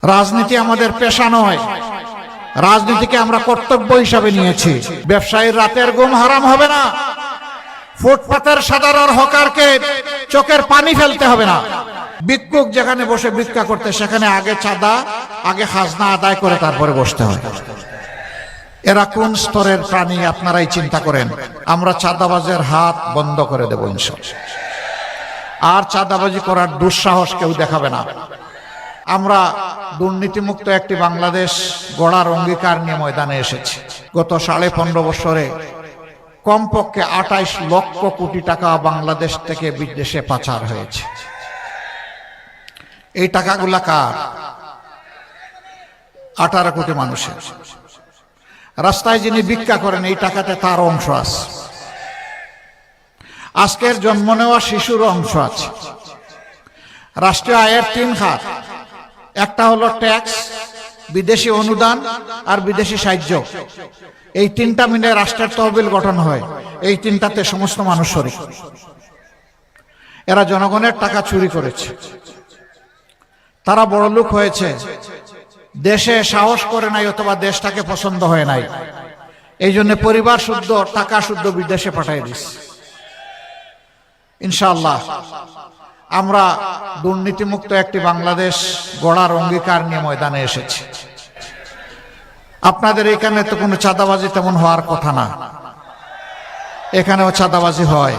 রাজনীতি আমাদের পেশা নয়, রাজনীতিকে আমরা কর্তব্য হিসাবে নিয়েছি। ব্যবসায়ীর রাতের ঘুম হারাম হবে না, ফুটপাতের সাধারণ হকারকে চোখের পানি ফেলতে হবে না। ভিক্ষুক যেখানে বসে ভিক্ষা করতে সেখানে আগে চাঁদা, আগে খাজনা আদায় করে তারপরে বসতে হয়। এরা কোন স্তরের প্রাণী আপনারাই চিন্তা করেন। আমরা চাঁদাবাজের হাত বন্ধ করে দেব ইনশাআল্লাহ। আর চাঁদাবাজি করার দুঃসাহস কেউ দেখাবে না। আমরা দুর্নীতিমুক্ত একটি বাংলাদেশ গড়ার অঙ্গীকার নিয়ে ময়দানে এসেছি। গত 15.5 বছরে কমপক্ষে 28 লক্ষ কোটি টাকা বাংলাদেশ থেকে বিদেশে পাচার হয়েছে। এই টাকাগুলা কার? 18 কোটি মানুষের। রাস্তায় যিনি ভিক্ষা করেন এই টাকাতে তার অংশ আছে, আজকের জন্ম নেওয়া শিশুর অংশ আছে। রাষ্ট্রীয় আয়ের 3 খাত, একটা হলো ট্যাক্স, বিদেশি অনুদান আর বিদেশি সাহায্য। এই 3টা মিলে রাষ্ট্রের তহবিল গঠন হয়। এই 3টাতে সমস্ত মানুষ শরীক। এরা জনগণের টাকা চুরি করেছে, তারা বড়লোক হয়েছে, দেশে সাহস করে নাই অথবা দেশটাকে পছন্দ হয় নাই, এই জন্য পরিবার শুদ্ধ টাকা শুদ্ধ বিদেশে পাঠিয়ে দিচ্ছে। ইনশাআল্লাহ আমরা দুর্নীতিমুক্ত একটি বাংলাদেশ গড়ার অঙ্গীকার নিয়ে ময়দানে এসেছি। আপনাদের এখানে তো কোনো চাঁদাবাজি তেমন হওয়ার কথা না, এখানেও চাঁদাবাজি হয়।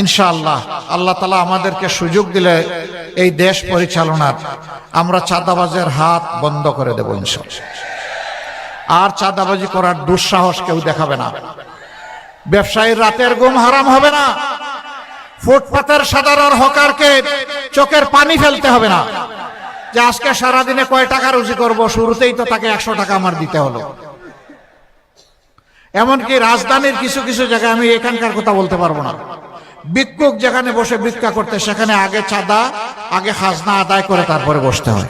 ইনশাআল্লাহ আল্লাহ তাআলা আমাদেরকে সুযোগ দিলে এই দেশ পরিচালনার আমরা চাঁদাবাজের হাত বন্ধ করে দেব ইনশাআল্লাহ। আর চাঁদাবাজি করার দুঃসাহস কেউ দেখাবে না। ব্যবসায়ীর রাতের ঘুম হারাম হবে না, ফুটপাতের সাধারণ হকারকে চোখের পানি ফেলতে হবে না যে আজকে সারাদিনে কয় টাকা রুজি করব, শুরুতেই তো তাকে 100 টাকা আমার দিতে হলো। এমনকি রাজধানীর কিছু কিছু জায়গায়, আমি এখানকার কথা বলতে পারবো না, ভিক্ষুক যেখানে বসে ভিক্ষা করতে সেখানে আগে চাঁদা, আগে খাজনা আদায় করে তারপরে বসতে হয়।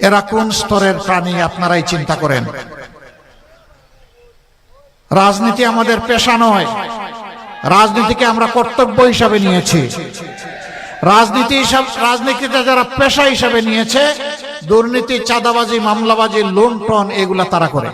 এরা কোন স্তরের প্রাণী আপনারাই চিন্তা করেন। রাজনীতি আমাদের পেশা নয়, রাজনীতিকে আমরা কর্তব্য হিসাবে নিয়েছি। রাজনীতিতে যারা পেশা হিসাবে নিয়েছে, দুর্নীতি, চাঁদাবাজি, মামলাবাজি, লুণ্ঠন এগুলা তারা করে।